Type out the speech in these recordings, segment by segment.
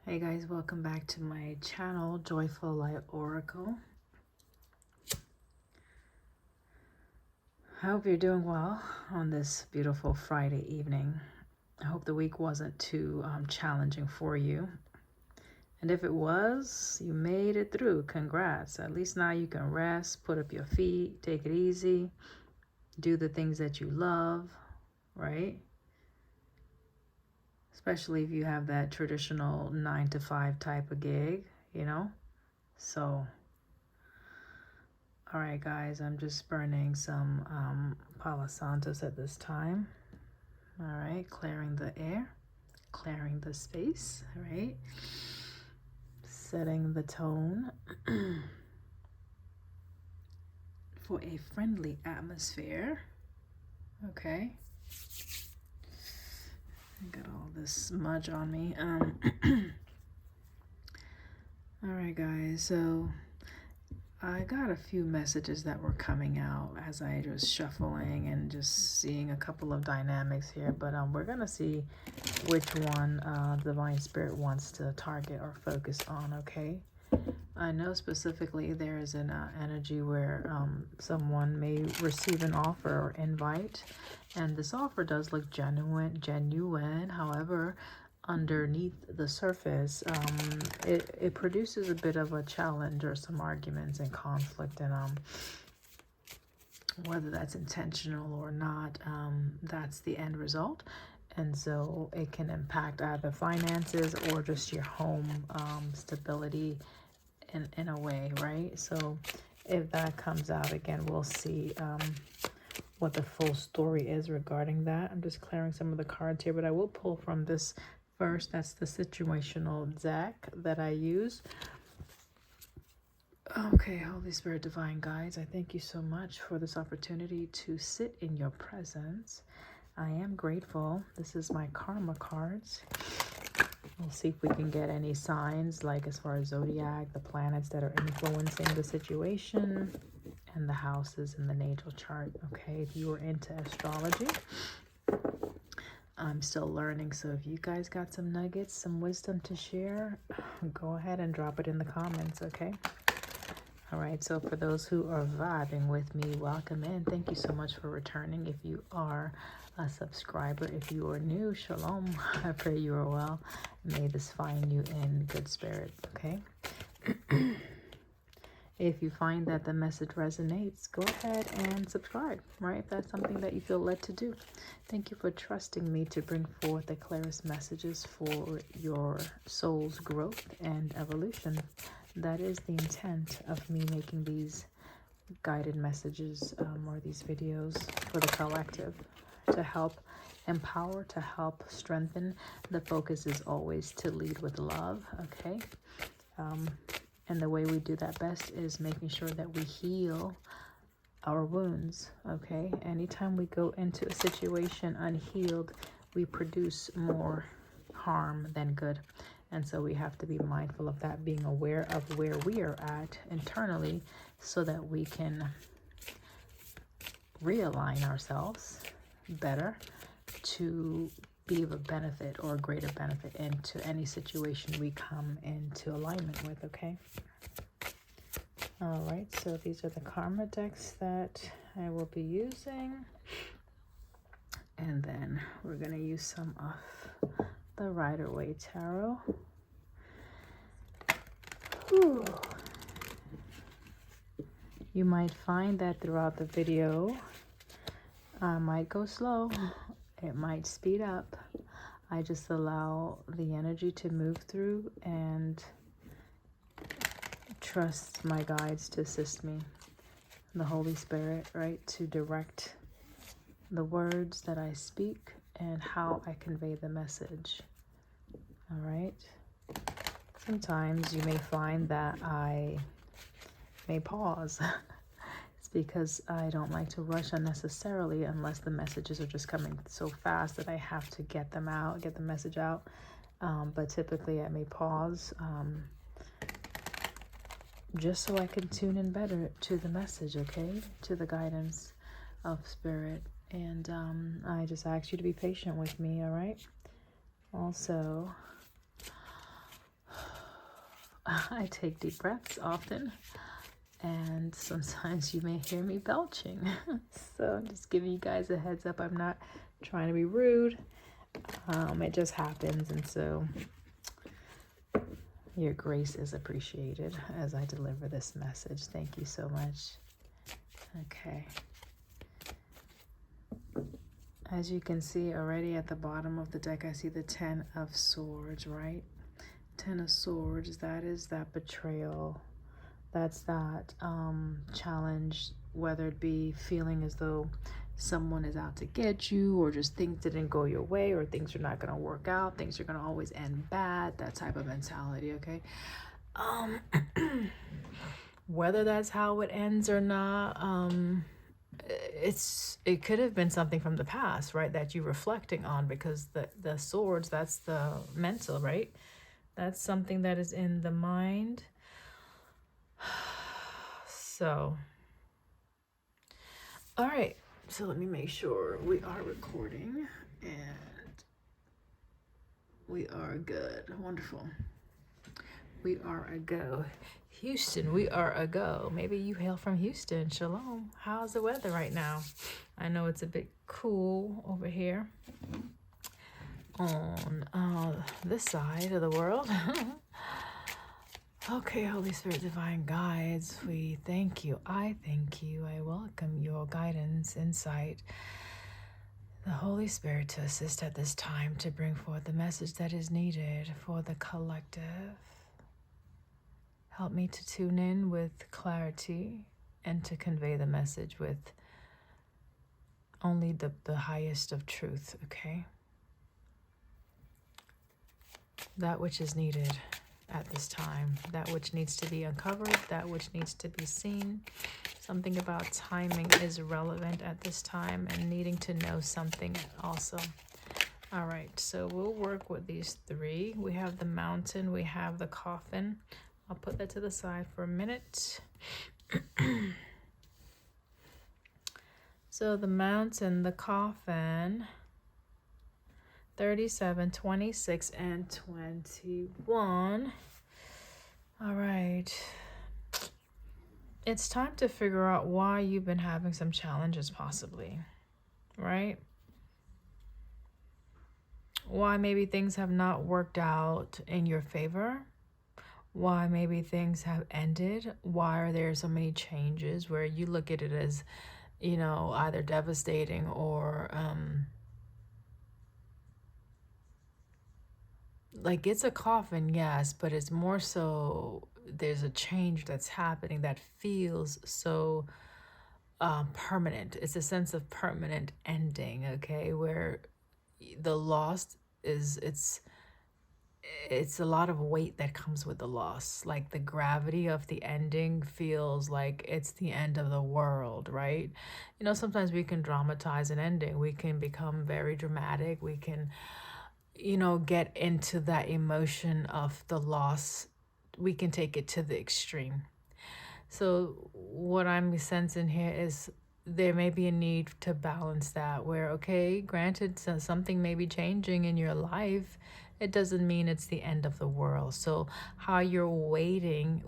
Hey guys, welcome back to my channel, Joyful Light Oracle. I hope you're doing well on this beautiful Friday evening. I hope the week wasn't too challenging for you. And if it was, you made it through. Congrats. At least now you can rest, put up your feet, take it easy, do the things that you love, right? Especially if you have that traditional 9-to-5 type of gig, you know? So, all right, guys, I'm just burning some Palo Santos at this time. All right, clearing the air, clearing the space, all right? Setting the tone for a friendly atmosphere, okay? I got all this smudge on me. All right, guys, so I got a few messages that were coming out as I was shuffling and just seeing a couple of dynamics here, but we're gonna see which one Divine Spirit wants to target or focus on, okay? I know specifically there is an energy where someone may receive an offer or invite, and this offer does look genuine. However, underneath the surface, it produces a bit of a challenge or some arguments and conflict, and whether that's intentional or not, that's the end result. And so it can impact either finances or just your home stability in a way, right? So if that comes out again, we'll see what the full story is regarding that. I'm just clearing some of the cards here, but I will pull from this first. That's the situational deck that I use. Okay, Holy Spirit, Divine Guides, I thank you so much for this opportunity to sit in your presence. I am grateful. This is my karma cards. We'll see if we can get any signs, like as far as zodiac, the planets that are influencing the situation, and the houses in the natal chart. Okay, if you are into astrology, I'm still learning, so if you guys got some nuggets, some wisdom to share, go ahead and drop it in the comments, okay? All right, so for those who are vibing with me, welcome in. Thank you so much for returning. If you are a subscriber, if you are new, shalom. I pray you are well. May this find you in good spirit, okay? If you find that the message resonates, go ahead and subscribe, right? If that's something that you feel led to do. Thank you for trusting me to bring forth the clearest messages for your soul's growth and evolution. That is the intent of me making these guided messages or these videos for the collective, to help empower, to help strengthen. The focus is always to lead with love, okay? And the way we do that best is making sure that we heal our wounds, okay? Anytime we go into a situation unhealed, we produce more harm than good. And so we have to be mindful of that, being aware of where we are at internally so that we can realign ourselves better to be of a benefit or a greater benefit into any situation we come into alignment with, okay? All right, so these are the karma decks that I will be using. And then we're going to use some of the Rider-Waite Tarot. Whew. You might find that throughout the video, I might go slow. It might speed up. I just allow the energy to move through and trust my guides to assist me. The Holy Spirit, right, to direct the words that I speak and how I convey the message. All right. Sometimes you may find that I may pause. It's because I don't like to rush unnecessarily unless the messages are just coming so fast that I have to get them out, get the message out. But typically I may pause just so I can tune in better to the message, okay? To the guidance of Spirit. And I just ask you to be patient with me, all right? Also, I take deep breaths often, and sometimes you may hear me belching. So I'm just giving you guys a heads up. I'm not trying to be rude. It just happens, and so your grace is appreciated as I deliver this message. Thank you so much. Okay. As you can see already at the bottom of the deck, I see the 10 of Swords, right? 10 of Swords, that is that betrayal. That's that challenge, whether it be feeling as though someone is out to get you, or just things didn't go your way, or things are not going to work out, things are going to always end bad, that type of mentality, okay? Whether that's how it ends or not, it could have been something from the past, right, that you're reflecting on, because the swords, that's the mental, right? That's something that is in the mind. So, all right, so let me make sure we are recording and we are good. Wonderful. We are a go. Houston, we are a go. Maybe you hail from Houston. Shalom. How's the weather right now? I know it's a bit cool over here on this side of the world. Okay, Holy Spirit, Divine Guides, we thank you. I thank you. I welcome your guidance, insight, the Holy Spirit to assist at this time to bring forth the message that is needed for the collective. Help me to tune in with clarity and to convey the message with only the highest of truth, okay? That which is needed at this time, that which needs to be uncovered, that which needs to be seen. Something about timing is relevant at this time, and needing to know something also. All right, so we'll work with these three. We have the Mountain, we have the Coffin. I'll put that to the side for a minute. So the Mountain, the Coffin, 37, 26, and 21. All right. It's time to figure out why you've been having some challenges, possibly, right? Why maybe things have not worked out in your favor. Why maybe things have ended. Why are there so many changes where you look at it as, you know, either devastating or like it's a coffin, yes, but it's more so there's a change that's happening that feels so permanent. It's a sense of permanent ending, okay, where the loss is, it's a lot of weight that comes with the loss. Like the gravity of the ending feels like it's the end of the world, right? You know, sometimes we can dramatize an ending. We can become very dramatic. We can, you know, get into that emotion of the loss. We can take it to the extreme. So what I'm sensing here is there may be a need to balance that, where, okay, granted, something may be changing in your life. It doesn't mean it's the end of the world. So how you're waiting,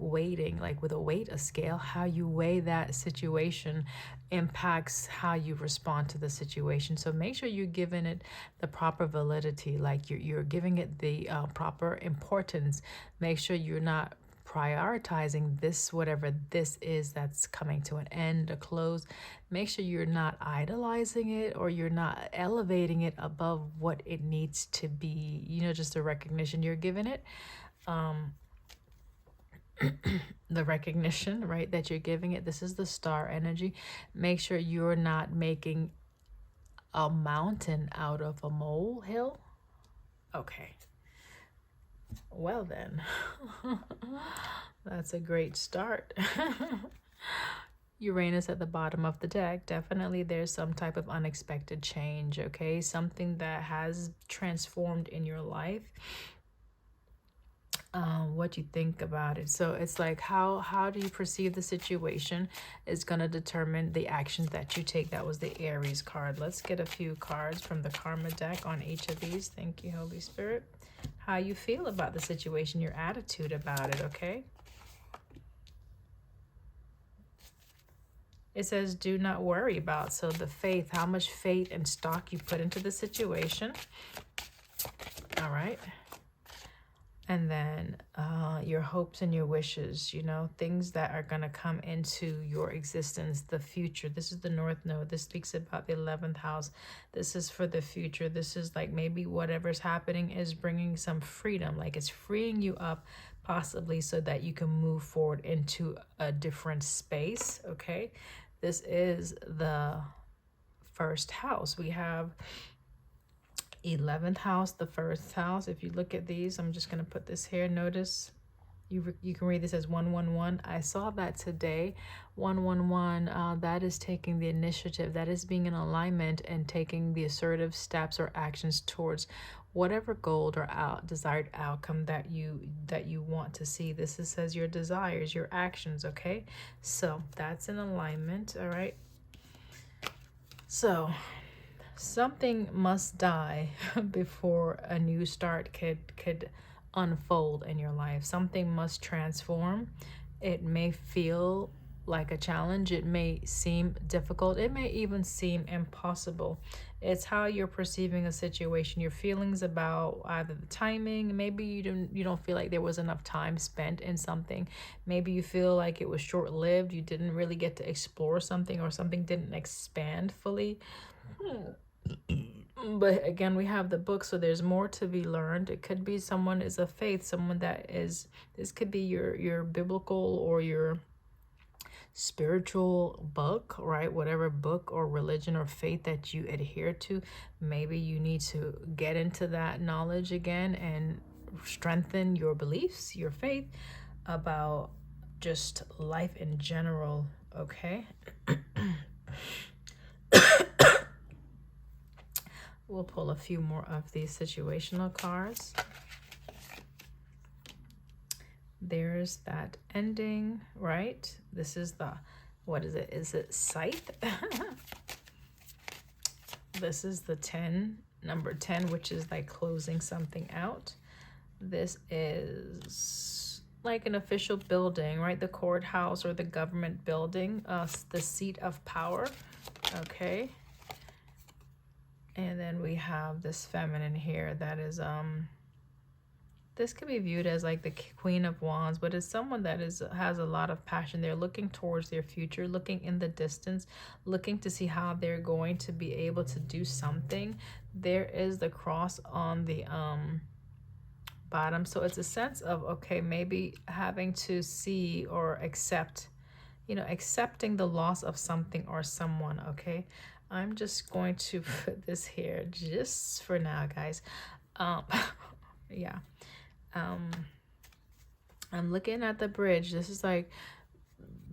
like with a scale, how you weigh that situation impacts how you respond to the situation. So make sure you're giving it the proper validity, like you're giving it the proper importance. Make sure you're not prioritizing this, whatever this is that's coming to an end, a close. Make sure you're not idolizing it, or you're not elevating it above what it needs to be, you know, just the recognition you're giving it. The recognition, right, that you're giving it. This is the star energy. Make sure you're not making a mountain out of a molehill. Okay. Well then, that's a great start. Uranus at the bottom of the deck. Definitely there's some type of unexpected change, okay? Something that has transformed in your life. What you think about it. So it's like how do you perceive the situation is going to determine the actions that you take. That was the Aries card. Let's get a few cards from the Karma deck on each of these. Thank you, Holy Spirit. how you feel about the situation, your attitude about it, okay? It says do not worry about. So the faith, how much faith and stock you put into the situation. All right. And then your hopes and your wishes, you know, things that are going to come into your existence, the future. This is the North Node. This speaks about the 11th house. This is for the future. This is like maybe whatever's happening is bringing some freedom, like it's freeing you up possibly so that you can move forward into a different space, okay? This is the first house. We have 11th house, the first house. If you look at these, I'm just going to put this here. Notice you can read this as 111. I saw that today. 111, that is taking the initiative. That is being in alignment and taking the assertive steps or actions towards whatever goal or desired outcome that you want to see. This says your desires, your actions, okay? So that's in alignment, all right? So something must die before a new start could unfold in your life. Something must transform. It may feel like a challenge. It may seem difficult. It may even seem impossible. It's how you're perceiving a situation, your feelings about either the timing. Maybe you don't feel like there was enough time spent in something. Maybe you feel like it was short-lived. You didn't really get to explore something, or something didn't expand fully. But again, we have the book, so there's more to be learned. It could be someone is a faith, someone that is, this could be your biblical or your spiritual book, right? Whatever book or religion or faith that you adhere to, maybe you need to get into that knowledge again and strengthen your beliefs, your faith about just life in general, okay? We'll pull a few more of these situational cards. There's that ending, right? This is the, what is it? Is it scythe? This is the 10, number 10, which is like closing something out. This is like an official building, right? The courthouse or the government building, the seat of power, okay? And then we have this feminine here that is, this could be viewed as like the Queen of Wands, but it's someone that has a lot of passion. They're looking towards their future, looking in the distance, looking to see how they're going to be able to do something. There is the cross on the bottom. So it's a sense of, okay, maybe having to see or accept, you know, accepting the loss of something or someone, okay? I'm just going to put this here just for now, guys. Yeah. I'm looking at the bridge. This is like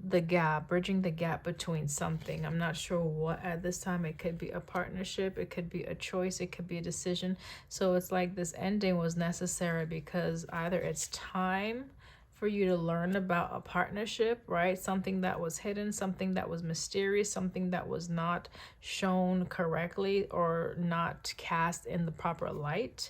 the gap, bridging the gap between something. I'm not sure what at this time. It could be a partnership. It could be a choice. It could be a decision. So it's like this ending was necessary because either it's time for you to learn about a partnership, right? Something that was hidden, something that was mysterious, something that was not shown correctly or not cast in the proper light,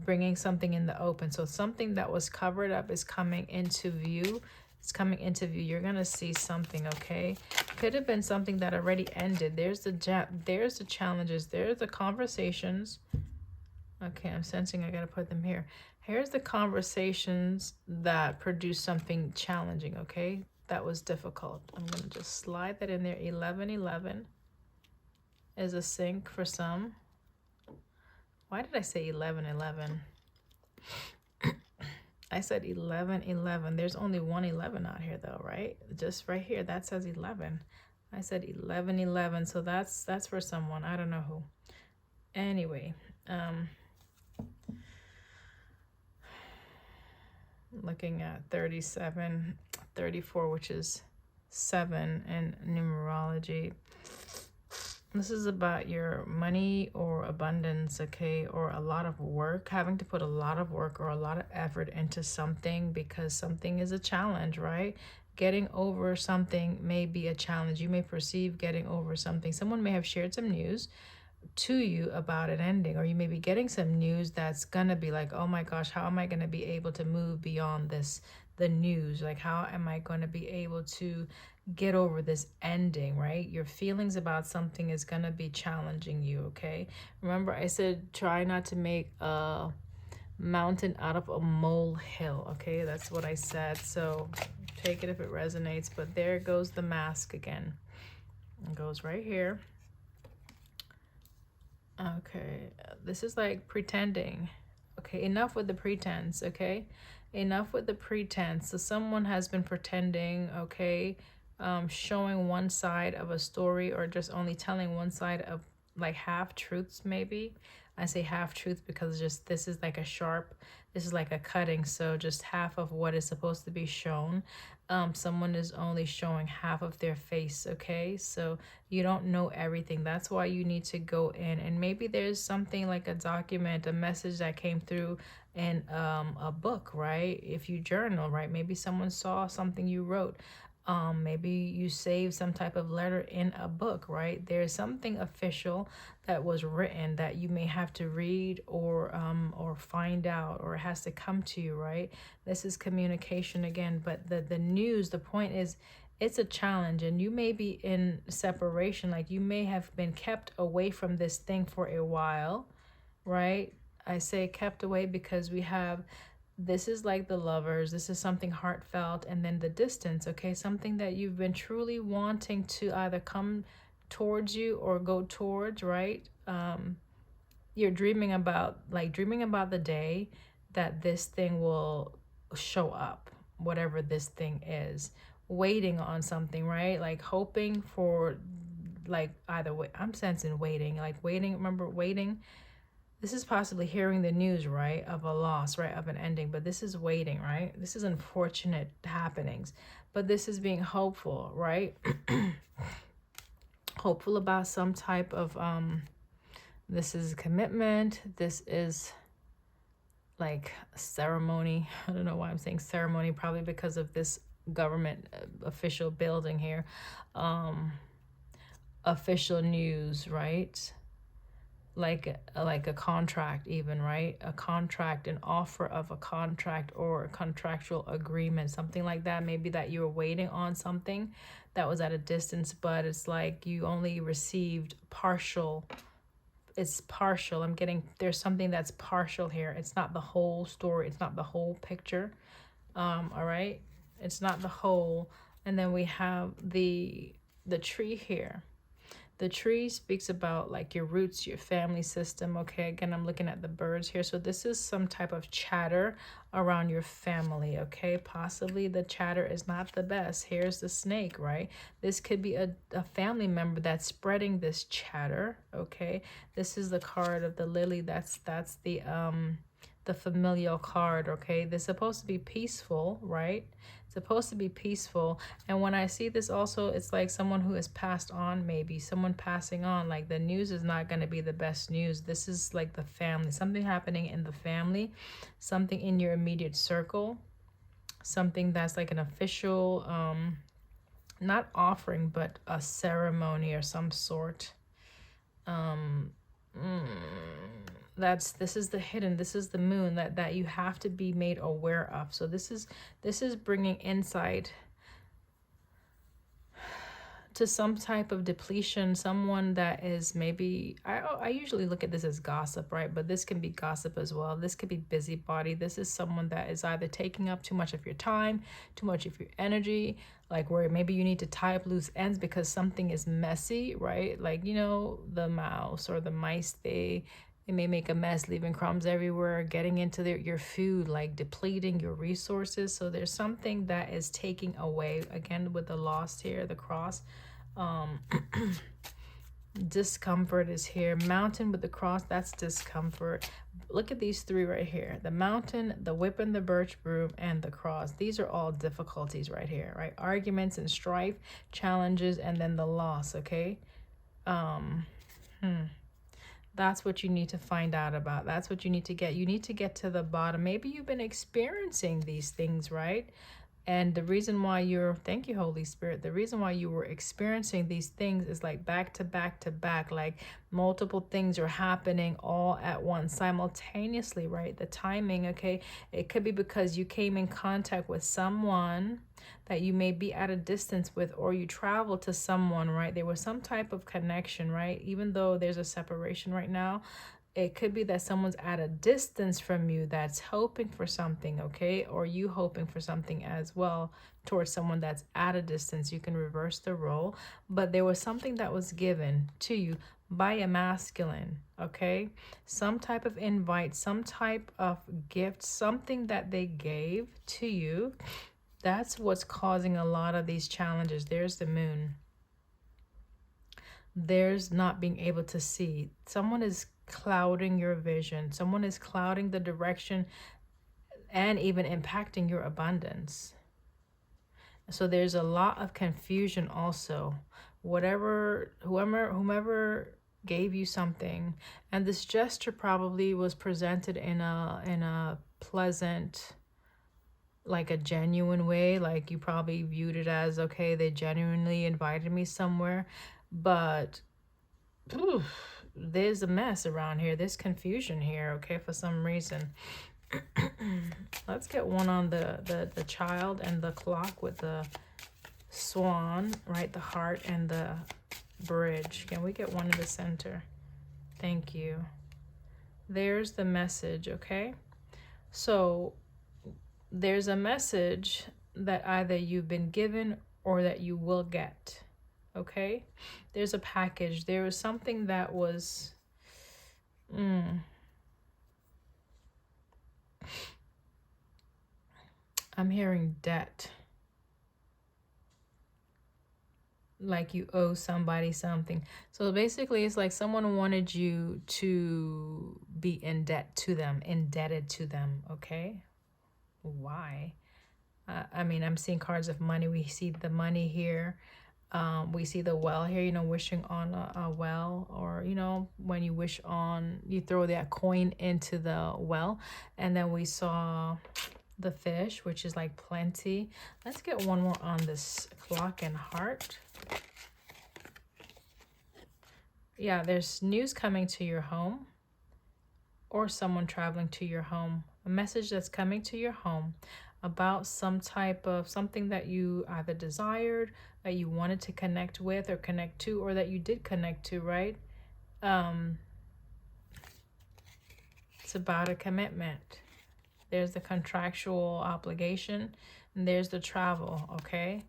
bringing something in the open. So something that was covered up is coming into view. It's coming into view. You're gonna see something, okay? Could have been something that already ended. There's the challenges. There's the conversations. Okay, I'm sensing I gotta put them here. Here's the conversations that produce something challenging, okay? That was difficult. I'm gonna just slide that in there. 1111 is a sync for some. Why did I say 1111? I said 1111. There's only one 11 out here though, right? Just right here, that says 11. I said 1111, so that's for someone. I don't know who. Anyway, looking at 37, 34, which is 7 in numerology. This is about your money or abundance, okay, or a lot of work, having to put a lot of work or a lot of effort into something because something is a challenge, right? Getting over something may be a challenge. You may perceive getting over something. Someone may have shared some news. to you about an ending, or you may be getting some news that's gonna be like, oh my gosh, how am I gonna be able to move beyond this, the news? Like, how am I gonna be able to get over this ending, right? Your feelings about something is gonna be challenging you, okay? Remember, I said try not to make a mountain out of a molehill, okay? That's what I said. So take it if it resonates. But there goes the mask again. It goes right here. Okay, this is like pretending. Okay, enough with the pretense, okay? Enough with the pretense. So someone has been pretending, okay, showing one side of a story, or just only telling one side of, like, half truths maybe. I say half truth because just this is like a sharp, this is like a cutting, so just half of what is supposed to be shown. Someone is only showing half of their face, okay? So you don't know everything. That's why you need to go in, and maybe there's something like a document, a message that came through in a book, right? If you journal, right? Maybe someone saw something you wrote. Maybe you saved some type of letter in a book, right? There's something official that was written that you may have to read or find out, or it has to come to you, right? This is communication again. But the news, the point is, it's a challenge, and you may be in separation. Like, you may have been kept away from this thing for a while, right? I say kept away because we have, this is like the lovers, this is something heartfelt, and then the distance, okay? Something that you've been truly wanting to either come towards you or go towards, right? You're dreaming about, like, dreaming about the day that this thing will show up, whatever this thing is. Waiting on something, right? Like hoping for, like, either way. I'm sensing waiting, like waiting. Remember waiting? This is possibly hearing the news, right, of a loss, right, of an ending, but this is waiting, right? This is unfortunate happenings, but this is being hopeful, right? Hopeful about some type of, this is commitment. This is like ceremony. I don't know why I'm saying ceremony, probably because of this government official building here. Official news, right? Like a contract even, right? A contract, an offer of a contract, or a contractual agreement, something like that. Maybe that you were waiting on something that was at a distance, but it's like you only received partial. It's partial. I'm getting, there's something that's partial here. It's not the whole story. It's not the whole picture. All right, it's not the whole. And then we have the tree here. The tree speaks about like your roots, your family system. Okay, again, I'm looking at the birds here. So this is some type of chatter around your family. Okay, possibly the chatter is not the best. Here's the snake, right? This could be a family member that's spreading this chatter. Okay, this is the card of the lily. That's the familial card. Okay, they're supposed to be peaceful, right? Supposed to be peaceful. And when I see this also, it's like someone who has passed on, maybe someone passing on. Like, the news is not going to be the best news. This is like the family, something happening in the family, something in your immediate circle, something that's like an official, not offering, but a ceremony or some sort. This is the hidden, this is the moon that you have to be made aware of. So this is bringing insight to some type of depletion, someone that is maybe, I usually look at this as gossip, right? But this can be gossip as well. This could be busybody. This is someone that is either taking up too much of your time, too much of your energy, like where maybe you need to tie up loose ends because something is messy, right? Like, you know, the mouse or the mice, they may make a mess, leaving crumbs everywhere, getting into your food, like depleting your resources. So there's something that is taking away, again, with the lost here, the cross. Discomfort is here. Mountain with the cross, that's discomfort. Look at these three right here: the mountain, the whip and the birch broom, and the cross. These are all difficulties right here, right? Arguments and strife, challenges, and then the loss. Okay. That's what you need to find out about. That's what you need to get. You need to get to the bottom. Maybe you've been experiencing these things, right? And the reason why thank you, Holy Spirit, the reason why you were experiencing these things is like back to back to back, like multiple things are happening all at once simultaneously, right? The timing, okay? It could be because you came in contact with someone that you may be at a distance with, or you traveled to someone, right? There was some type of connection, right? Even though there's a separation right now, it could be that someone's at a distance from you that's hoping for something, okay? Or you hoping for something as well towards someone that's at a distance. You can reverse the role. But there was something that was given to you by a masculine, okay? Some type of invite, some type of gift, something that they gave to you. That's what's causing a lot of these challenges. There's the moon. There's not being able to see. Someone is clouding your vision. Someone is clouding the direction and even impacting your abundance. So there's a lot of confusion also. Whomever gave you something, and this gesture probably was presented in a pleasant, like a genuine way, like you probably viewed it as, okay, they genuinely invited me somewhere, but there's a mess around here. There's confusion here, okay, for some reason. Let's get one on the child and the clock with the swan, right? The heart and the bridge. Can we get one in the center? Thank you. There's the message, okay? So there's a message that either you've been given or that you will get, okay? There's a package. There was something that was I'm hearing debt. Like you owe somebody something. So basically it's like someone wanted you to be in debt to them, indebted to them, okay? Why? I mean, I'm seeing cards of money. We see the money here. We see the well here, you know, wishing on a well, or, you know, when you wish on, you throw that coin into the well. And then we saw the fish, which is like plenty. Let's get one more on this clock and heart. Yeah, there's news coming to your home, or someone traveling to your home. A message that's coming to your home about some type of something that you either desired, that you wanted to connect with or connect to, or that you did connect to, right? It's about a commitment. There's the contractual obligation, and there's the travel, okay?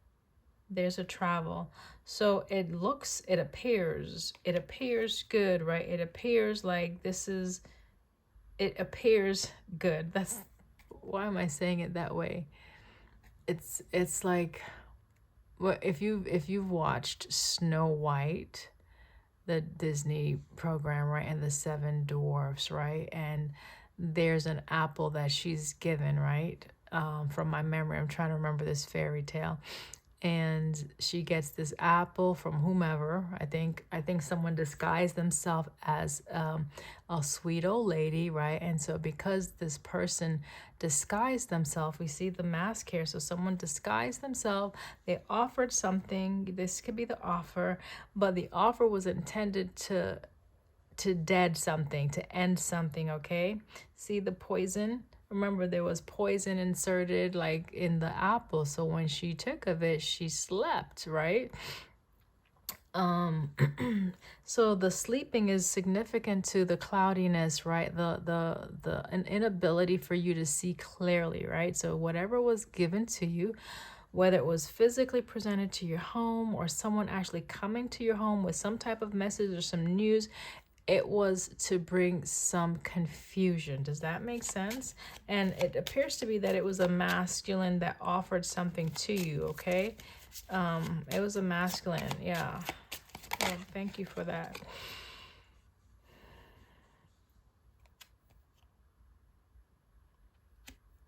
There's a travel. So it appears good, right? It appears like it appears good. That's, why am I saying it that way? It's like, well, if you've watched Snow White, the Disney program, right, and the Seven Dwarfs, right, and there's an apple that she's given, right, from my memory, I'm trying to remember this fairy tale, and she gets this apple from whomever. I think someone disguised themselves as a sweet old lady, right? And so because this person disguised themselves, we see the mask here. So someone disguised themselves. They offered something. This could be the offer, but the offer was intended to dead something, to end something, okay? See the poison? Remember, there was poison inserted like in the apple. So when she took of it, she slept, right? So the sleeping is significant to the cloudiness, right? An inability for you to see clearly, right? So whatever was given to you, whether it was physically presented to your home or someone actually coming to your home with some type of message or some news, it was to bring some confusion. Does that make sense? And it appears to be that it was a masculine that offered something to you, okay? It was a masculine, yeah. Well, thank you for that.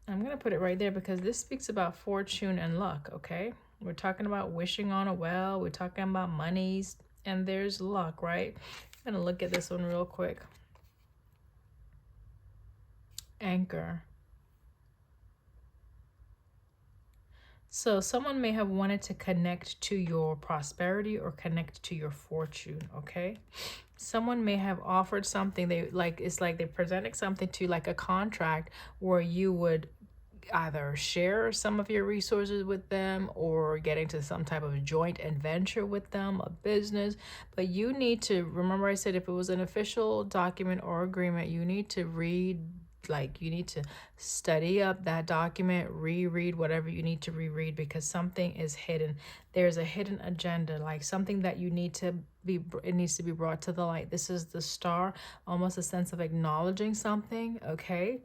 I'm going to put it right there because this speaks about fortune and luck, okay? We're talking about wishing on a well. We're talking about monies, and there's luck, right? I'm going to look at this one real quick. Anchor. So someone may have wanted to connect to your prosperity or connect to your fortune, okay? Someone may have offered something, they like, it's like they're presenting something to you, like a contract where you would either share some of your resources with them or get into some type of joint adventure with them, a business. But you need to remember, I said if it was an official document or agreement, you need to read, like you need to study up that document, reread whatever you need to reread, because something is hidden. There's a hidden agenda, like something that you need to be, it needs to be brought to the light. This is the star, almost a sense of acknowledging something, okay?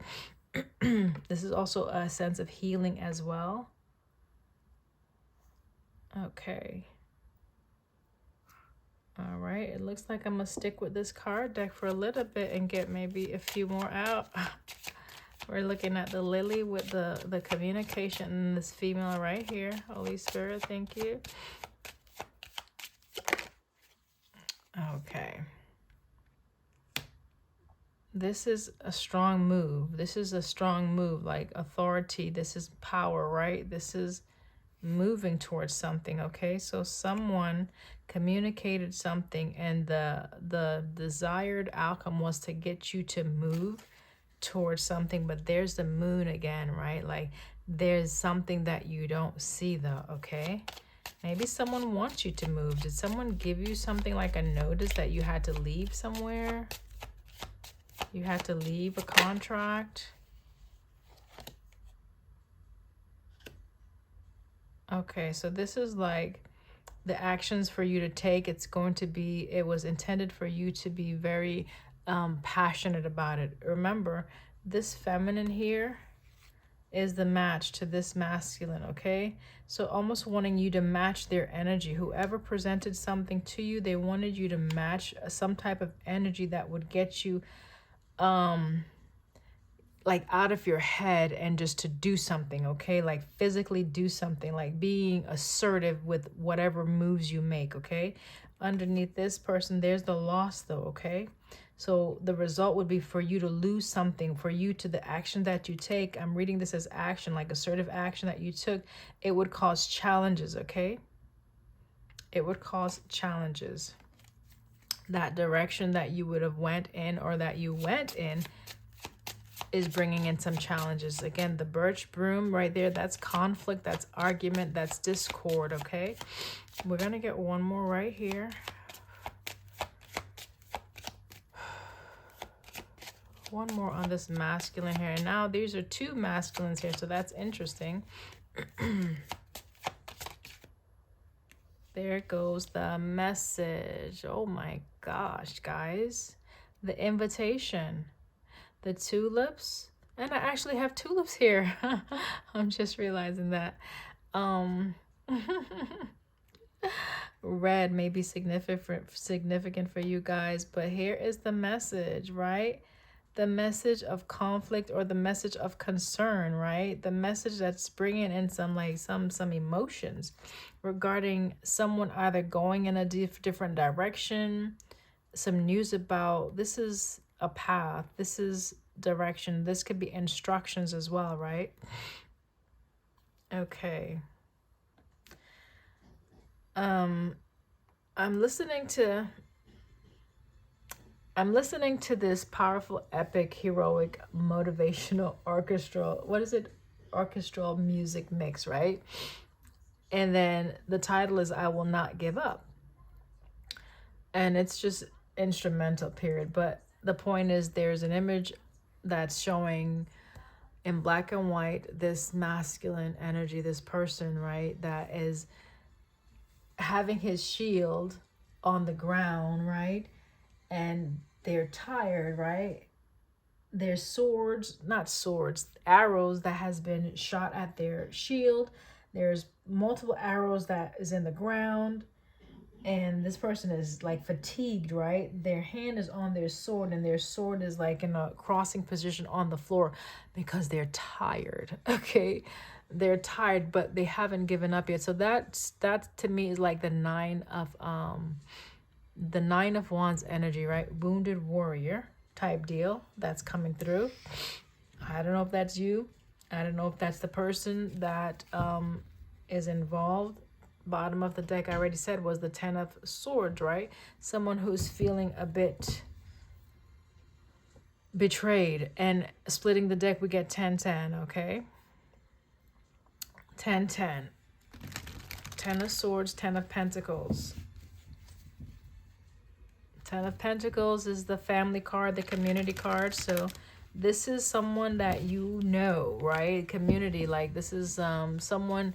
This is also a sense of healing as well. Okay. All right. It looks like I'm going to stick with this card deck for a little bit and get maybe a few more out. We're looking at the lily with the communication and this female right here. Holy Spirit, thank you. Okay. This is a strong move. This is a strong move, like authority. This is power, right? This is moving towards something, okay? So someone communicated something and the desired outcome was to get you to move towards something, but there's the moon again, right? Like there's something that you don't see though, okay? Maybe someone wants you to move. Did someone give you something like a notice that you had to leave somewhere? You had to leave a contract? Okay, so this is like the actions for you to take. It's going to be, it was intended for you to be very passionate about it. Remember, this feminine here is the match to this masculine, okay? So almost wanting you to match their energy. Whoever presented something to you, they wanted you to match some type of energy that would get you like out of your head and just to do something, okay? Like physically do something, like being assertive with whatever moves you make, okay? Underneath this person, there's the loss though, okay? So the result would be for you to lose something, for you to the action that you take. I'm reading this as action, like assertive action that you took. It would cause challenges, okay? It would cause challenges. That direction that you would have went in or that you went in is bringing in some challenges. Again, the birch broom right there, that's conflict, that's argument, that's discord, okay? We're going to get one more right here. One more on this masculine here. And now these are two masculines here, so that's interesting. There goes the message. Oh my gosh, guys. The invitation. The tulips. And I actually have tulips here. I'm just realizing that. Red may be significant for you guys, but here is the message, right? The message of conflict or the message of concern, right? The message that's bringing in some like some emotions regarding someone either going in a different direction, some news about this is a path, this is direction, this could be instructions as well, right? Okay. I'm listening to this powerful, epic, heroic, motivational orchestral, what is it? Orchestral music mix, right? And then the title is I Will Not Give Up. And it's just instrumental, period. But the point is there's an image that's showing in black and white this masculine energy, this person, right, that is having his shield on the ground, right? And they're tired, right? There's swords, not swords, arrows that has been shot at their shield. There's multiple arrows that is in the ground. And this person is like fatigued, right? Their hand is on their sword and their sword is like in a crossing position on the floor because they're tired, okay? They're tired, but they haven't given up yet. So that to me is like the nine of wands energy, right? Wounded warrior type deal that's coming through. I don't know if that's you. I don't know if that's the person that is involved. Bottom of the deck, I already said, was the 10 of Swords, right? Someone who's feeling a bit betrayed. And splitting the deck, we get 10-10, okay? 10-10. 10 of Swords, 10 of Pentacles. 10 of Pentacles is the family card, the community card. So this is someone that you know, right? Community, like this is someone.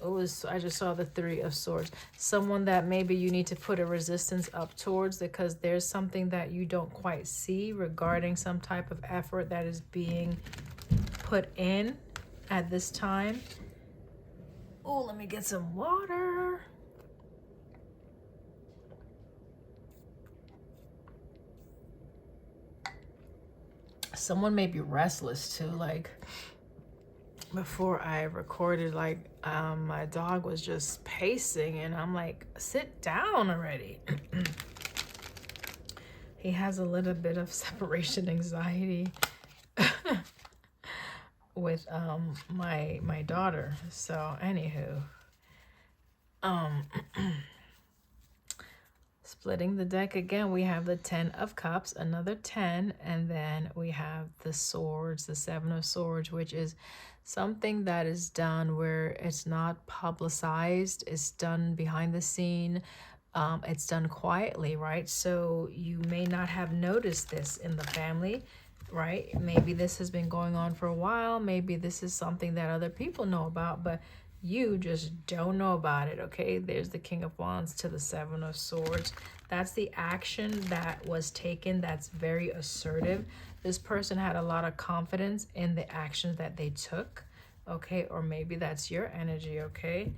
I just saw the 3 of Swords. Someone that maybe you need to put a resistance up towards because there's something that you don't quite see regarding some type of effort that is being put in at this time. Oh, let me get some water. Someone may be restless too, like before I recorded, like my dog was just pacing and I'm like, sit down already. He has a little bit of separation anxiety with my daughter. So anywho, splitting the deck again, we have the 10 of Cups, another 10, and then we have the Swords, the 7 of Swords, which is something that is done where it's not publicized, it's done behind the scene, it's done quietly, right? So you may not have noticed this in the family, right? Maybe this has been going on for a while, maybe this is something that other people know about, but you just don't know about it, okay? There's the King of Wands to the 7 of Swords. That's the action that was taken that's very assertive. This person had a lot of confidence in the actions that they took, okay? Or maybe that's your energy, okay?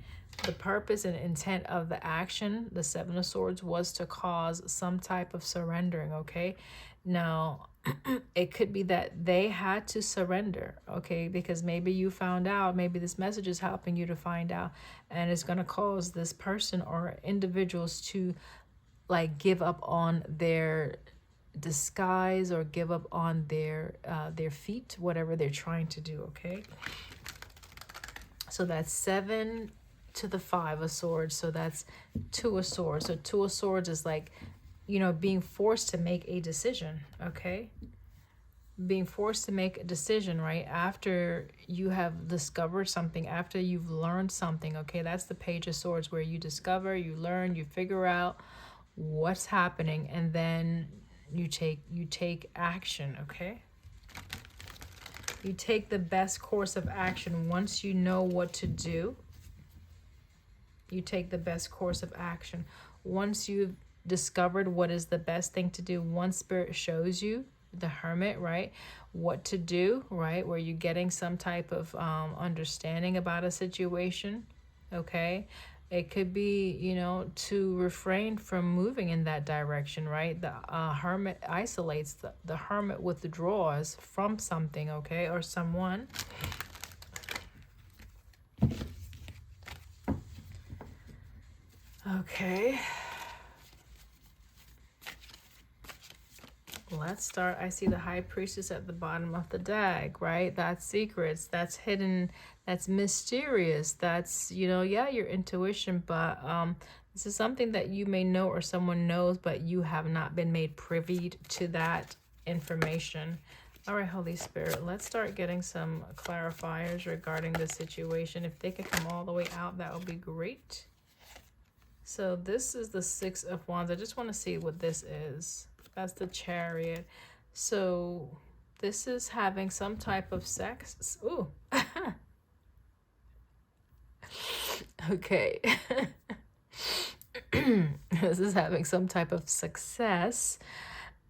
The purpose and intent of the action, the 7 of Swords, was to cause some type of surrendering, okay? Now, it could be that they had to surrender, okay? Because maybe you found out, maybe this message is helping you to find out, and it's going to cause this person or individuals to like give up on their disguise or give up on their feet, whatever they're trying to do, okay? So that's 7 to the 5 of Swords. So that's 2 of Swords. So 2 of Swords is like, you know, being forced to make a decision, okay? Being forced to make a decision, right? After you have discovered something, after you've learned something, okay? That's the Page of Swords, where you discover, you learn, you figure out what's happening, and then you take action, okay? You take the best course of action once you know what to do. You take the best course of action once you've discovered what is the best thing to do. Once Spirit shows you, the Hermit, right, what to do, right, where you're getting some type of understanding about a situation, okay? It could be, you know, to refrain from moving in that direction, right? The Hermit isolates, the Hermit withdraws from something, okay, or someone. Okay. Let's start. I see the High Priestess at the bottom of the deck, right? That's secrets, that's hidden, that's mysterious, that's, you know, yeah, your intuition, but this is something that you may know or someone knows, but you have not been made privy to that information. All right, Holy Spirit, let's start getting some clarifiers regarding the situation. If they could come all the way out, that would be great. So this is the 6 of Wands. I just want to see what this is. That's the Chariot. So this is having some type of sex. Ooh. Okay. This is having some type of success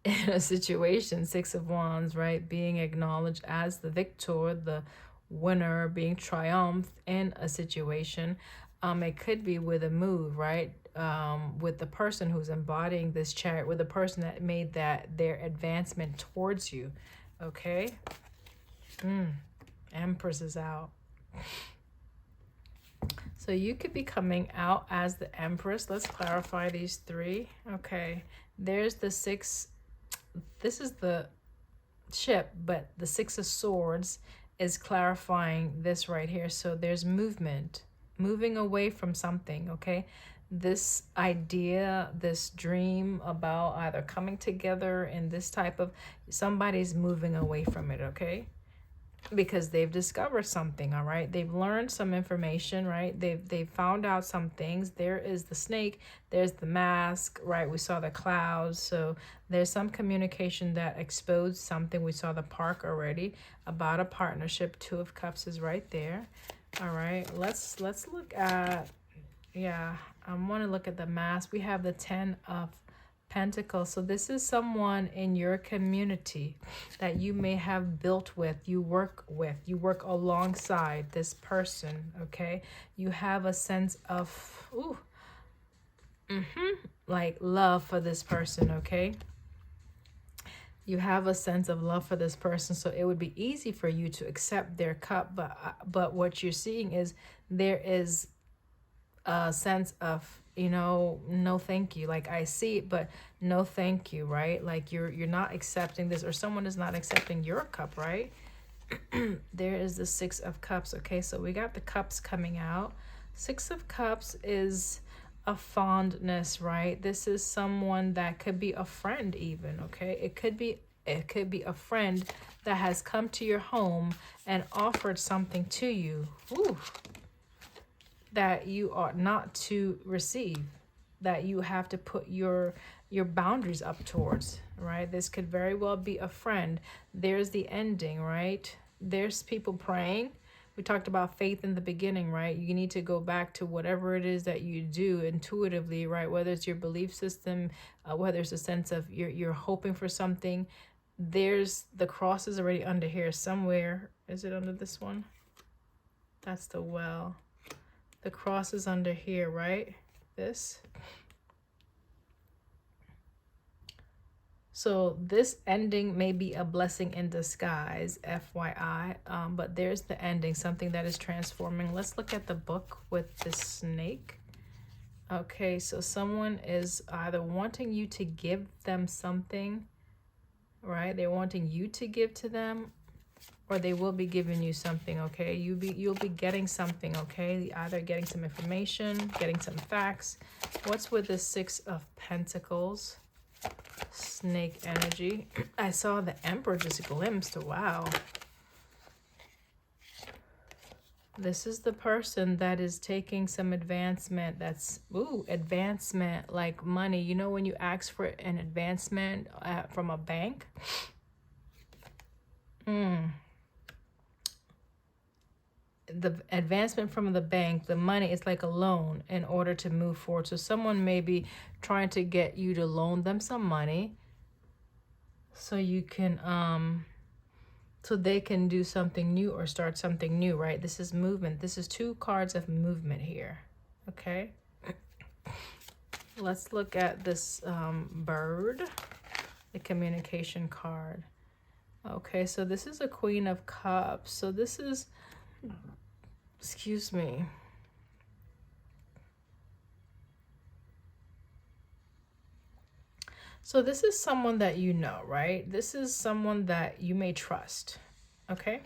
in a situation. 6 of Wands, right? Being acknowledged as the victor, the winner, being triumphed in a situation. It could be with a move, right? With the person who's embodying this Chariot, with the person that made that their advancement towards you, okay? Empress is out. So you could be coming out as the Empress. Let's clarify these 3. Okay, there's the 6. This is the ship, but the 6 of Swords is clarifying this right here. So there's movement, moving away from something, okay? This idea, this dream about either coming together in this type of, somebody's moving away from it, okay? Because they've discovered something, all right? They've learned some information, right? They've found out some things. There is the snake, there's the mask, right? We saw the clouds. So there's some communication that exposed something. We saw the park already about a partnership. Two of Cups is right there. All right, let's look at, yeah, I want to look at the mask. We have the 10 of Pentacles. So this is someone in your community that you may have built with, you work alongside this person, okay? You have a sense of, like love for this person, okay? You have a sense of love for this person, so it would be easy for you to accept their cup, but what you're seeing is there is a sense of, you know, no thank you. Like, I see it, but no thank you, right? Like you're not accepting this, or someone is not accepting your cup, right? There is the 6 of Cups. Okay, so we got the cups coming out. 6 of Cups is a fondness, right? This is someone that could be a friend even, okay? It could be a friend that has come to your home and offered something to you. Ooh. That you ought not to receive, that you have to put your boundaries up towards, right? This could very well be a friend. There's the ending, right? There's people praying. We talked about faith in the beginning, right? You need to go back to whatever it is that you do intuitively, right? Whether it's your belief system, whether it's a sense of you're hoping for something. There's the cross is already under here somewhere. Is it under this one? That's the well. The cross is under here, right? This. So this ending may be a blessing in disguise, FYI. But there's the ending, something that is transforming. Let's look at the book with the snake. Okay, so someone is either wanting you to give them something, right? They're wanting you to give to them, or they will be giving you something, okay? You'll be getting something, okay? Either getting some information, getting some facts. What's with the 6 of Pentacles? Snake energy. I saw the Emperor just glimpsed. Wow. This is the person that is taking some advancement. That's, advancement, like money. You know when you ask for an advancement from a bank? The advancement from the bank, the money is like a loan in order to move forward. So someone may be trying to get you to loan them some money so you can so they can do something new or start something new, right? This is movement. This is 2 cards of movement here. Okay, let's look at this bird, the communication card. Okay, so this is a Queen of Cups. So this is, excuse me. So this is someone that you know, right? This is someone that you may trust, okay?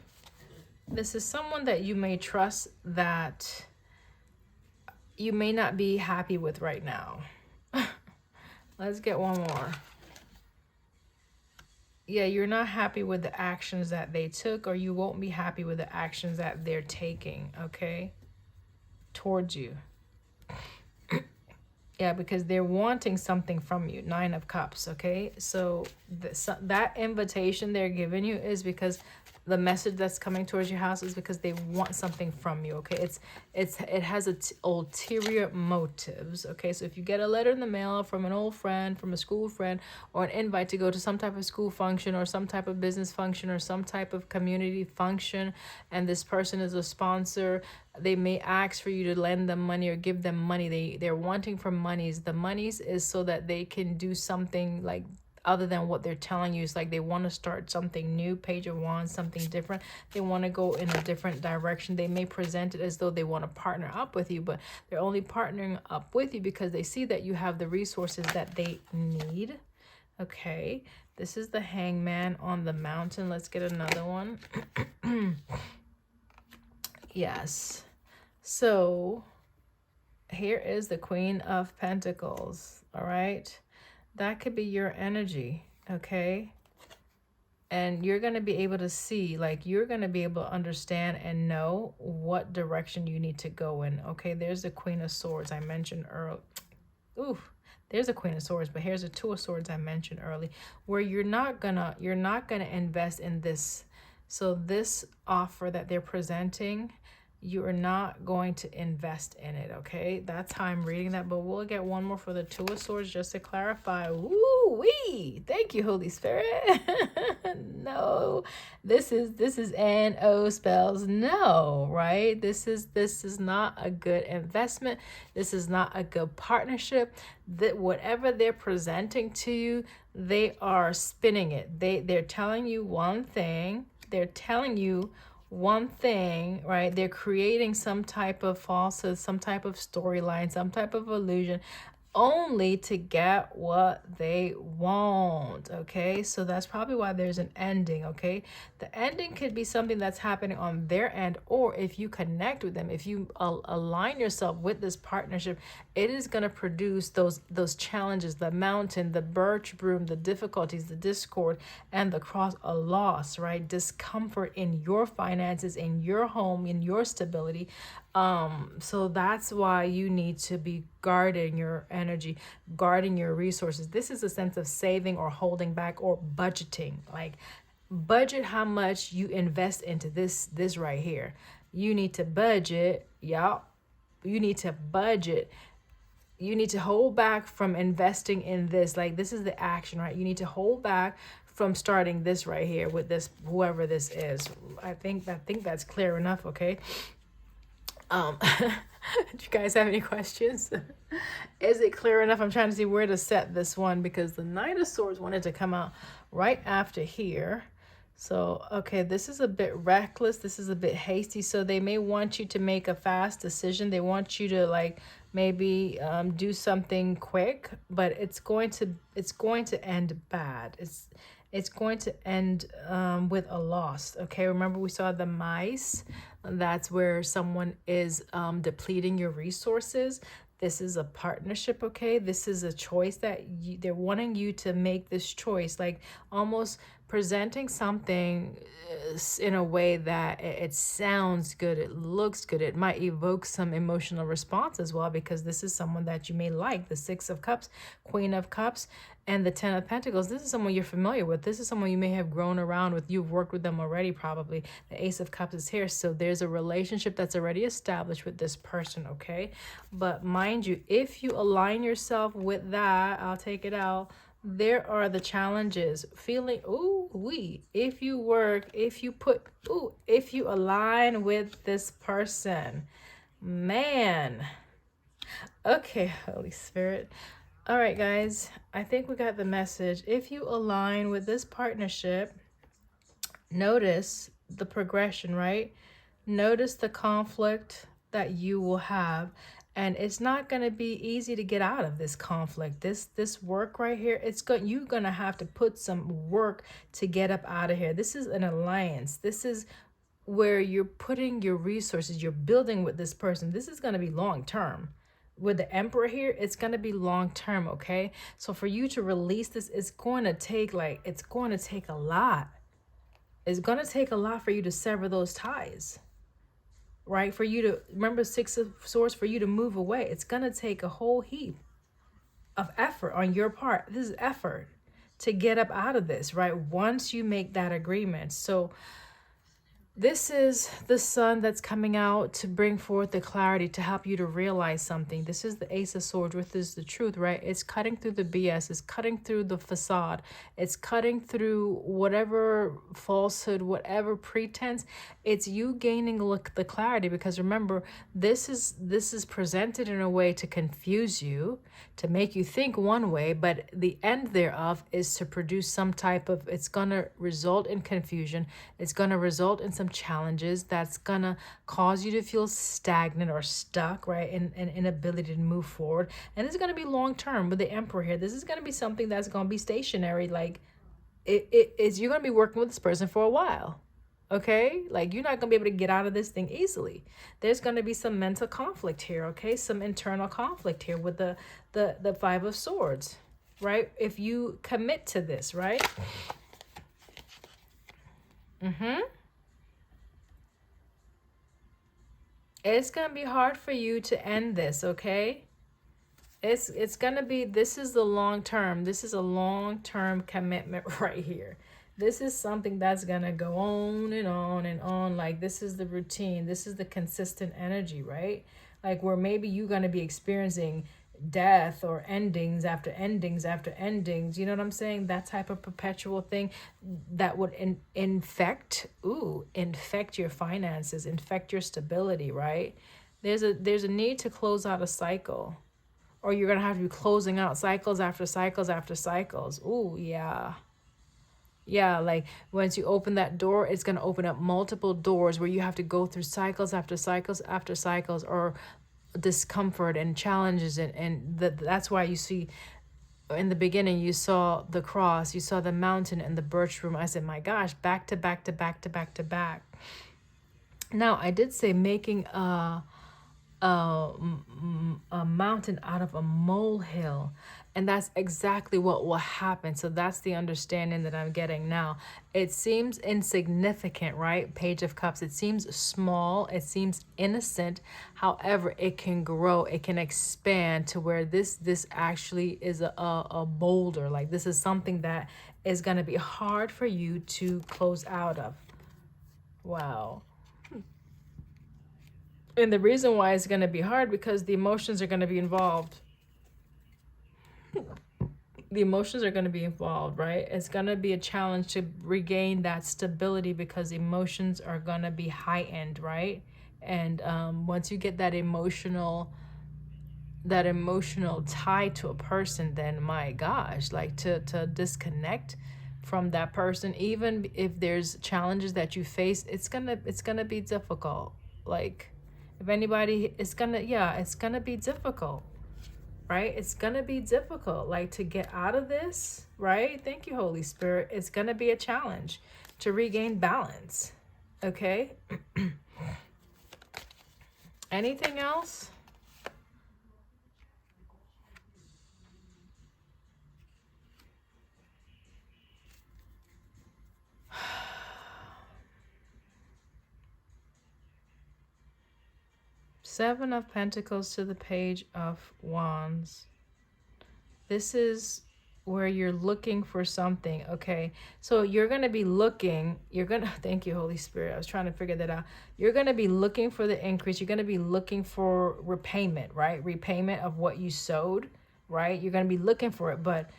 This is someone that you may trust that you may not be happy with right now. Let's get one more. Yeah, you're not happy with the actions that they took, or you won't be happy with the actions that they're taking, okay, towards you. Yeah, because they're wanting something from you. 9 of Cups, okay? So that invitation they're giving you is because the message that's coming towards your house is because they want something from you, okay? It has ulterior motives, okay? So if you get a letter in the mail from an old friend, from a school friend, or an invite to go to some type of school function or some type of business function or some type of community function, and this person is a sponsor, they may ask for you to lend them money or give them money. They're wanting for monies. The monies is so that they can do something like other than what they're telling you. It's like they want to start something new, Page of Wands, something different. They want to go in a different direction. They may present it as though they want to partner up with you, but they're only partnering up with you because they see that you have the resources that they need. Okay, this is the Hangman on the mountain. Let's get another one. Yes. So here is the Queen of Pentacles. All right. That could be your energy. Okay. And you're going to be able to see, like, you're going to be able to understand and know what direction you need to go in. Okay. There's the Queen of Swords I mentioned earlier. Ooh, there's a Queen of Swords, but here's a Two of Swords I mentioned early, where you're not gonna invest in this. So this offer that they're presenting, you are not going to invest in it. Okay, that's how I'm reading that. But we'll get one more for the Two of Swords just to clarify. Woo wee! Thank you, Holy Spirit. No, this is N-O spells no, right? This is not a good investment. This is not a good partnership. That whatever they're presenting to you, they are spinning it. They're telling you one thing. They're telling you one thing, right? They're creating some type of falsehood, some type of storyline, some type of illusion, only to get what they want. Okay, so that's probably why there's an ending. Okay, the ending could be something that's happening on their end, or if you connect with them, if you align yourself with this partnership, it is going to produce those challenges, the mountain, the birch broom, the difficulties, the discord, and the cross, a loss, right? Discomfort in your finances, in your home, in your stability. So that's why you need to be guarding your energy, guarding your resources. This is a sense of saving or holding back or budgeting. Like, budget how much you invest into this right here. You need to budget. Yeah. You need to budget. You need to hold back from investing in this. Like, this is the action, right? You need to hold back from starting this right here with this, whoever this is. I think that's clear enough. Okay. Do you guys have any questions? Is it clear enough? I'm trying to see where to set this one, because the Knight of Swords wanted to come out right after here. So, okay, this is a bit reckless. This is a bit hasty. So they may want you to make a fast decision. They want you to, like, maybe do something quick, but it's going to end bad. It's going to end with a loss. Okay, remember we saw the mice. That's where someone is depleting your resources. This is a partnership, okay? This is a choice that they're wanting you to make this choice, like almost presenting something in a way that it sounds good, it looks good, it might evoke some emotional response as well, because this is someone that you may like. The Six of Cups, Queen of Cups, and the Ten of Pentacles. This is someone you're familiar with. This is someone you may have grown around with. You've worked with them already, probably. The Ace of Cups is here. So there's a relationship that's already established with this person, okay? But mind you, if you align yourself with that, I'll take it out. There are the challenges. Feeling, if you work, if you align with this person, man. Okay, Holy Spirit. All right, guys, I think we got the message. If you align with this partnership, notice the progression, right? Notice the conflict that you will have. And it's not going to be easy to get out of this conflict. This work right here, you're going to have to put some work to get up out of here. This is an alliance. This is where you're putting your resources, you're building with this person. This is going to be long term. With the Emperor here, it's going to be long term, okay? So for you to release this, it's going to take a lot. It's going to take a lot for you to sever those ties, right? For you to, remember, Six of Swords, for you to move away, it's going to take a whole heap of effort on your part. This is effort to get up out of this, right? Once you make that agreement. So this is the sun that's coming out to bring forth the clarity, to help you to realize something. This is the Ace of Swords, which is the truth, right? It's cutting through the BS. It's cutting through the facade. It's cutting through whatever falsehood, whatever pretense. It's you gaining the clarity, because remember, this is presented in a way to confuse you, to make you think one way, but the end thereof is to produce some type of, it's going to result in confusion. It's going to result in some some challenges that's gonna cause you to feel stagnant or stuck, right? And inability to move forward. And it's gonna be long term with the Emperor here. This is gonna be something that's gonna be stationary. Like it's you're gonna be working with this person for a while. Okay, like you're not gonna be able to get out of this thing easily. There's gonna be some mental conflict here. Okay, some internal conflict here with the Five of Swords, right? If you commit to this, right? It's gonna be hard for you to end this. Okay, it's gonna be, this is the long term. This is a long term commitment right here. This is something that's gonna go on and on and on. Like this is the routine. This is the consistent energy, right? Like where maybe you're gonna be experiencing death or endings after endings after endings. You know what I'm saying? That type of perpetual thing that would infect your finances, infect your stability, right? There's a need to close out a cycle. Or you're going to have to be closing out cycles after cycles after cycles. Ooh, yeah. Yeah, like once you open that door, it's going to open up multiple doors where you have to go through cycles after cycles after cycles, or discomfort and challenges. And that's why you see in the beginning, you saw the cross, you saw the mountain and the birch room. I said, my gosh, back to back to back to back to back. Now, I did say making a mountain out of a molehill, and that's exactly what will happen. So that's the understanding that I'm getting now. It seems insignificant, right? Page of Cups, it seems small, it seems innocent. However, it can grow, it can expand to where this actually is a boulder. Like this is something that is going to be hard for you to close out of. Wow. And the reason why it's going to be hard, because the emotions are going to be involved. The emotions are going to be involved, right? It's going to be a challenge to regain that stability because emotions are going to be heightened, right? And once you get that emotional tie to a person, then my gosh, like to disconnect from that person, even if there's challenges that you face, it's gonna be difficult. Like if anybody, it's gonna be difficult, right? It's gonna be difficult, like to get out of this, right? Thank you, Holy Spirit. It's gonna be a challenge to regain balance. Okay. Anything else? Seven of Pentacles to the Page of Wands. This is where you're looking for something, okay? So you're going to be looking, thank you, Holy Spirit. I was trying to figure that out. You're going to be looking for the increase. You're going to be looking for repayment, right? Repayment of what you sowed, right? You're going to be looking for it, but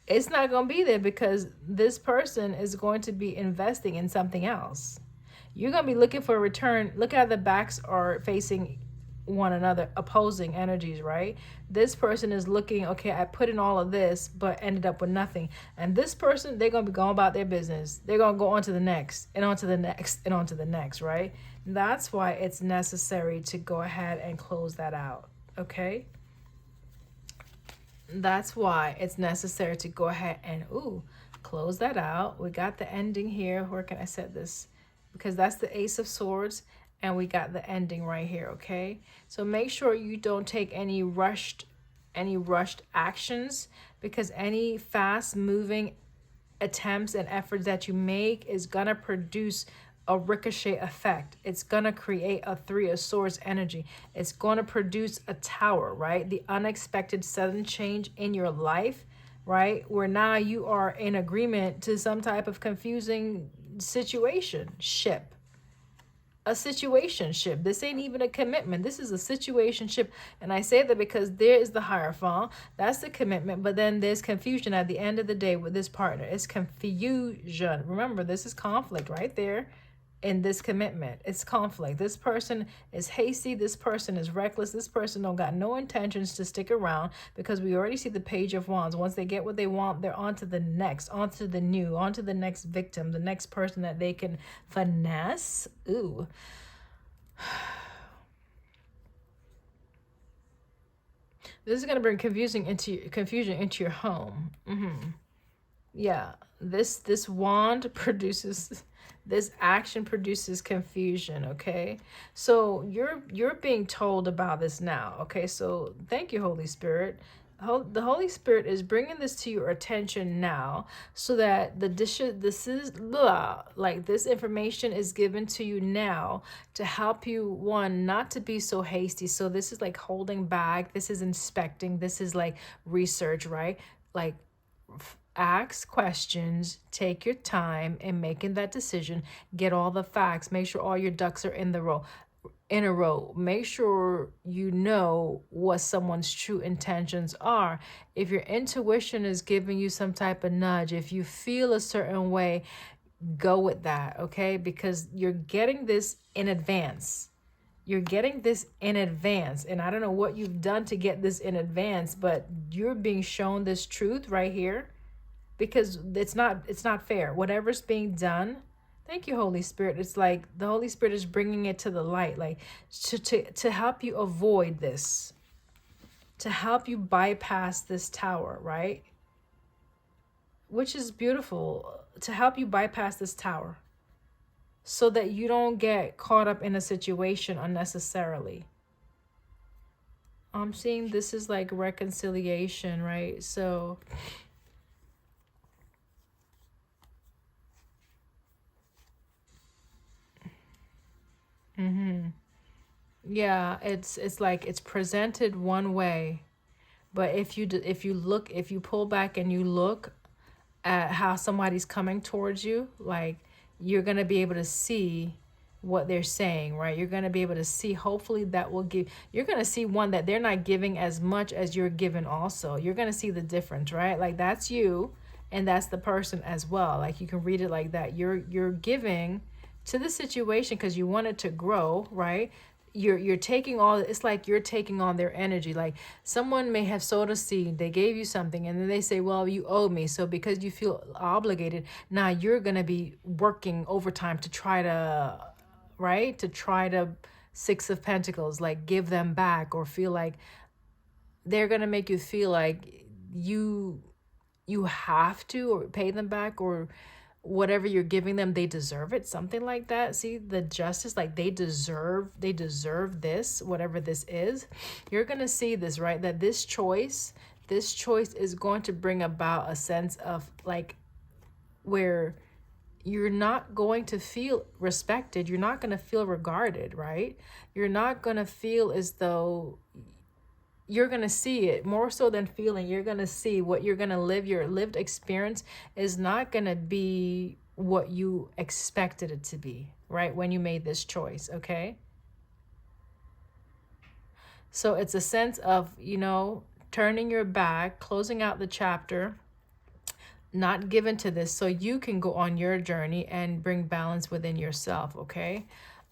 it's not going to be there because this person is going to be investing in something else. You're going to be looking for a return. Look how the backs are facing one another, opposing energies, right? This person is looking, okay, I put in all of this, but ended up with nothing. And this person, they're going to be going about their business. They're going to go on to the next, and on to the next, and on to the next, right? That's why it's necessary to go ahead and close that out, okay? That's why it's necessary to go ahead and, close that out. We got the ending here. Where can I set this? Because that's the Ace of Swords, and we got the ending right here, okay? So make sure you don't take any rushed actions, because any fast moving attempts and efforts that you make is gonna produce a ricochet effect. It's gonna create a Three of Swords energy. It's gonna produce a tower, right? The unexpected sudden change in your life, right? Where now you are in agreement to some type of confusing situationship. A situationship. This ain't even a commitment. This is a situationship. And I say that because there is the Hierophant. That's the commitment. But then there's confusion at the end of the day with this partner. It's confusion. Remember, this is conflict right there. in this commitment. It's conflict. This person is hasty. This person is reckless. This person don't got no intentions to stick around, because we already see the Page of Wands. Once they get what they want, they're on to the next, on to the new, on to the next victim, the next person that they can finesse. Ooh. This is going to bring confusion into your home. Yeah, this wand produces, this action produces confusion. Okay, so you're being told about this now. Okay, so thank you, Holy Spirit. The Holy Spirit is bringing this to your attention now, so that this information is given to you now to help you, one, not to be so hasty. So this is like holding back. This is inspecting. This is like research, right? Like, ask questions, take your time in making that decision, get all the facts, make sure all your ducks are in a row. Make sure you know what someone's true intentions are. If your intuition is giving you some type of nudge, if you feel a certain way, go with that, okay? Because you're getting this in advance. You're getting this in advance. And I don't know what you've done to get this in advance, but you're being shown this truth right here, because it's not fair. Whatever's being done, thank you, Holy Spirit. It's like the Holy Spirit is bringing it to the light, like to help you avoid this, to help you bypass this tower, right? Which is beautiful, to help you bypass this tower, so that you don't get caught up in a situation unnecessarily. I'm seeing this is like reconciliation, right? So yeah, it's like it's presented one way, but if you pull back and you look at how somebody's coming towards you, like, you're going to be able to see what they're saying, right? You're going to be able to see, hopefully that will give, you're going to see, one, that they're not giving as much as you're given also. You're going to see the difference, right? Like, that's you and that's the person as well. Like, you can read it like that. You're giving to the situation because you want it to grow, right? You're taking all, it's like you're taking on their energy. Like, someone may have sowed a seed, they gave you something, and then they say, well, you owe me. So because you feel obligated, now you're going to be working overtime to try to, right, to try to, Six of Pentacles, like, give them back, or feel like they're going to make you feel like you have to, or pay them back, or whatever you're giving them, they deserve it, something like that. See the justice, like they deserve this, whatever this is. You're gonna see this, right? That this choice is going to bring about a sense of, like, where you're not going to feel respected, you're not going to feel regarded, right? You're not going to feel as though, you're going to see it more so than feeling. You're going to see what you're going to live. Your lived experience is not going to be what you expected it to be, right? When you made this choice, okay? So it's a sense of, turning your back, closing out the chapter, not given to this, so you can go on your journey and bring balance within yourself, okay?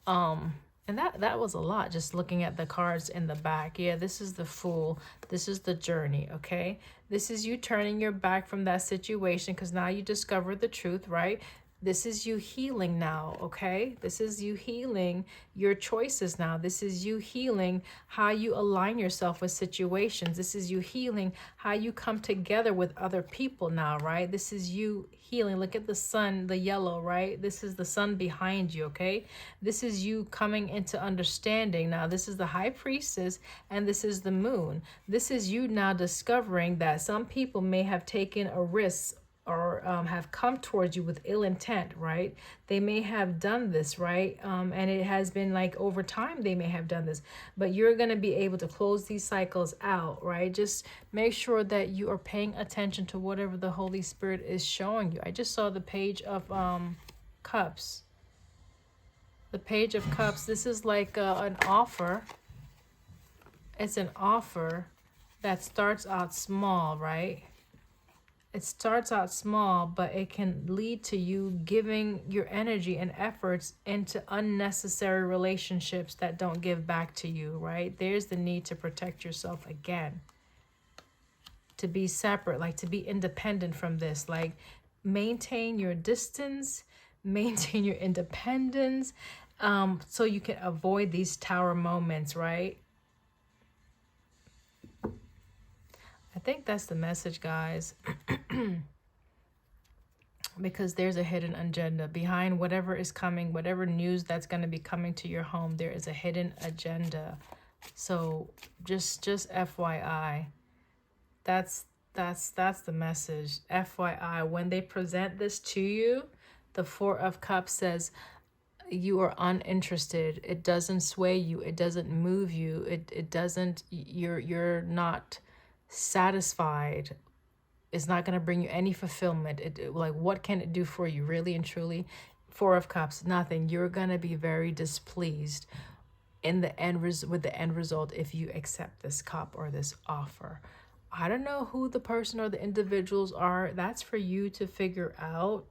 And that was a lot, just looking at the cards in the back. Yeah, this is the Fool. This is the journey, okay? This is you turning your back from that situation because now you discovered the truth, right? This is you healing now, okay? This is you healing your choices now. This is you healing how you align yourself with situations. This is you healing how you come together with other people now, right? This is you healing. Look at the sun, the yellow, right? This is the sun behind you, okay? This is you coming into understanding now. This is the High Priestess and this is the Moon. This is you now discovering that some people may have taken a risk or have come towards you with ill intent, right? They may have done this, right? And it has been like over time they may have done this, but you're going to be able to close these cycles out, right? Just make sure that you are paying attention to whatever the Holy Spirit is showing you. I just saw the Page of Cups. The Page of Cups. This is like an offer. It's an offer that starts out small, right? it starts out small, but it can lead to you giving your energy and efforts into unnecessary relationships that don't give back to you, right? There's the need to protect yourself again, to be separate, like to be independent from this, like maintain your distance, maintain your independence, so you can avoid these tower moments, right? I think that's the message, guys. Because there's a hidden agenda behind whatever is coming, whatever news that's going to be coming to your home. There is a hidden agenda. So just FYI, that's the message. FYI, when they present this to you, the Four of Cups says you are uninterested. It doesn't sway you. It doesn't move you. It doesn't, you're not satisfied. It's not going to bring you any fulfillment. Like, what can it do for you, really and truly? Four of Cups, nothing. You're going to be very displeased in the end with the end result if you accept this cup or this offer. I don't know who the person or the individuals are. That's for you to figure out.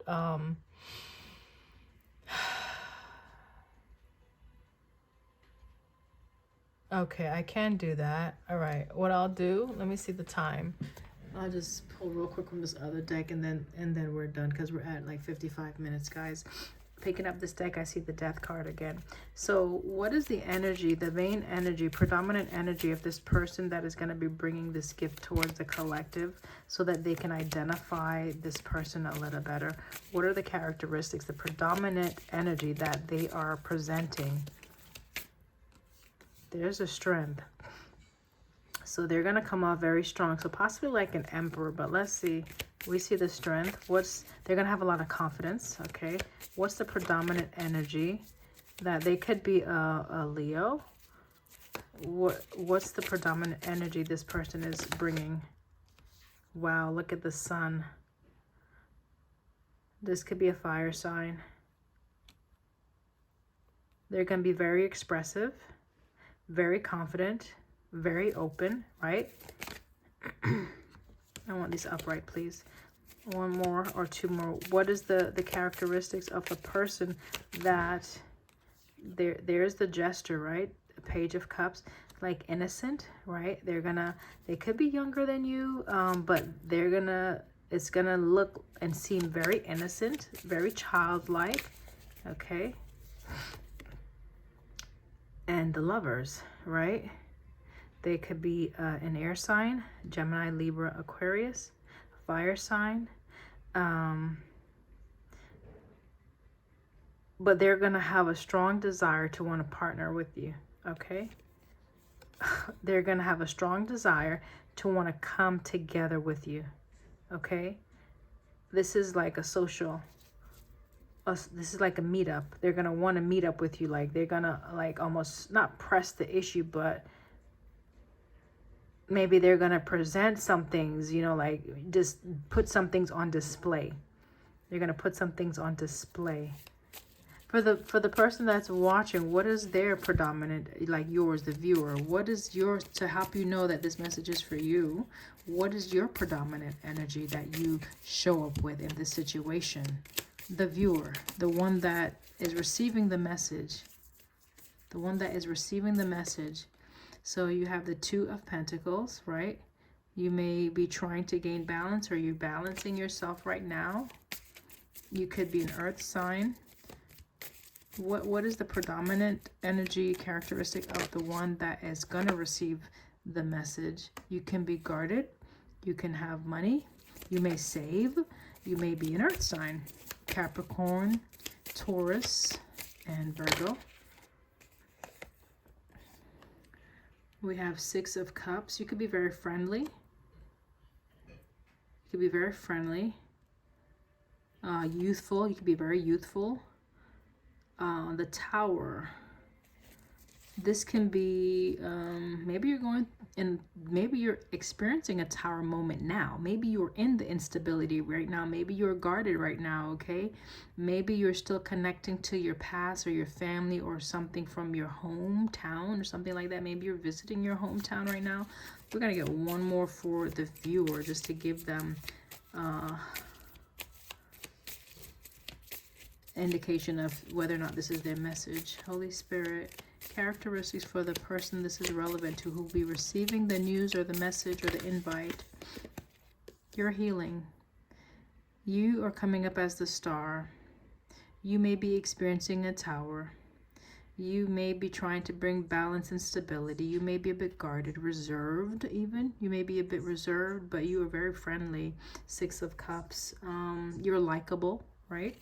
Okay, I can do that. All right, what I'll do, let me see the time. I'll just pull real quick from this other deck, and then we're done, because we're at like 55 minutes, guys. Picking up this deck, I see the Death card again. So what is the energy, the main energy, predominant energy of this person that is going to be bringing this gift towards the collective, so that they can identify this person a little better? What are the characteristics, the predominant energy that they are presenting? There's a strength. So they're going to come off very strong. So possibly like an emperor, but let's see. We see the strength. They're going to have a lot of confidence, okay? What's the predominant energy? That they could be a Leo. What's the predominant energy this person is bringing? Wow, look at the sun. This could be a fire sign. They're going to be very expressive, very confident, very open, right? I want these upright, please. One more or two more. What is the characteristics of the person that there's the gesture, right? The Page of Cups, like innocent, right? They could be younger than you, but it's gonna look and seem very innocent, very childlike, okay? And the Lovers, right? They could be an air sign, Gemini, Libra, Aquarius, fire sign. But they're going to have a strong desire to want to partner with you, okay? They're going to have a strong desire to want to come together with you, okay? This is like a social, this is like a meetup. They're going to want to meet up with you. Like, they're going to like almost not press the issue, but maybe they're going to present some things, you know, like just put some things on display. They're going to put some things on display. For the person that's watching, what is their predominant, like yours, the viewer? What is yours, to help you know that this message is for you? What is your predominant energy that you show up with in this situation? The viewer, the one that is receiving the message. The one that is receiving the message. So you have the Two of Pentacles, right? You may be trying to gain balance, or you're balancing yourself right now. You could be an earth sign. What is the predominant energy characteristic of the one that is going to receive the message? You can be guarded. You can have money. You may save. You may be an earth sign. Capricorn, Taurus, and Virgo. We have Six of Cups. You could be very friendly. You could be very friendly. Youthful. You could be very youthful. The Tower. This can be, maybe you're experiencing a tower moment now. Maybe you're in the instability right now. Maybe you're guarded right now, okay? Maybe you're still connecting to your past or your family or something from your hometown or something like that. Maybe you're visiting your hometown right now. We're going to get one more for the viewer just to give them indication of whether or not this is their message. Holy Spirit, characteristics for the person this is relevant to, who will be receiving the news or the message or the invite. Your healing. You are coming up as the star. You may be experiencing a tower. You may be trying to bring balance and stability. You may be a bit guarded, reserved even. You may be a bit reserved, but you are very friendly. 6 of Cups. You're likable, right?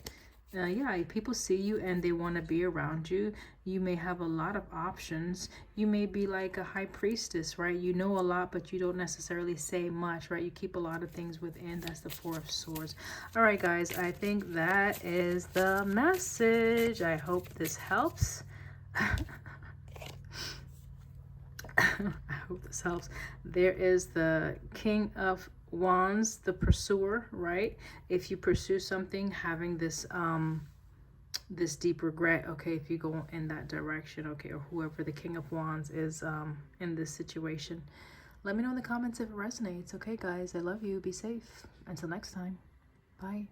Yeah, people see you and they want to be around you. You may have a lot of options. You may be like a high priestess, right? You know a lot, but you don't necessarily say much, right? You keep a lot of things within. That's the 4 of Swords. All right, guys, I think that is the message. I hope this helps. I hope this helps. There is the King of Wands, the pursuer, right? If you pursue something, having this this deep regret, okay, if you go in that direction, okay, or whoever the King of Wands is in this situation. Let me know in the comments if it resonates. Okay, guys, I love you. Be safe. Until next time. Bye.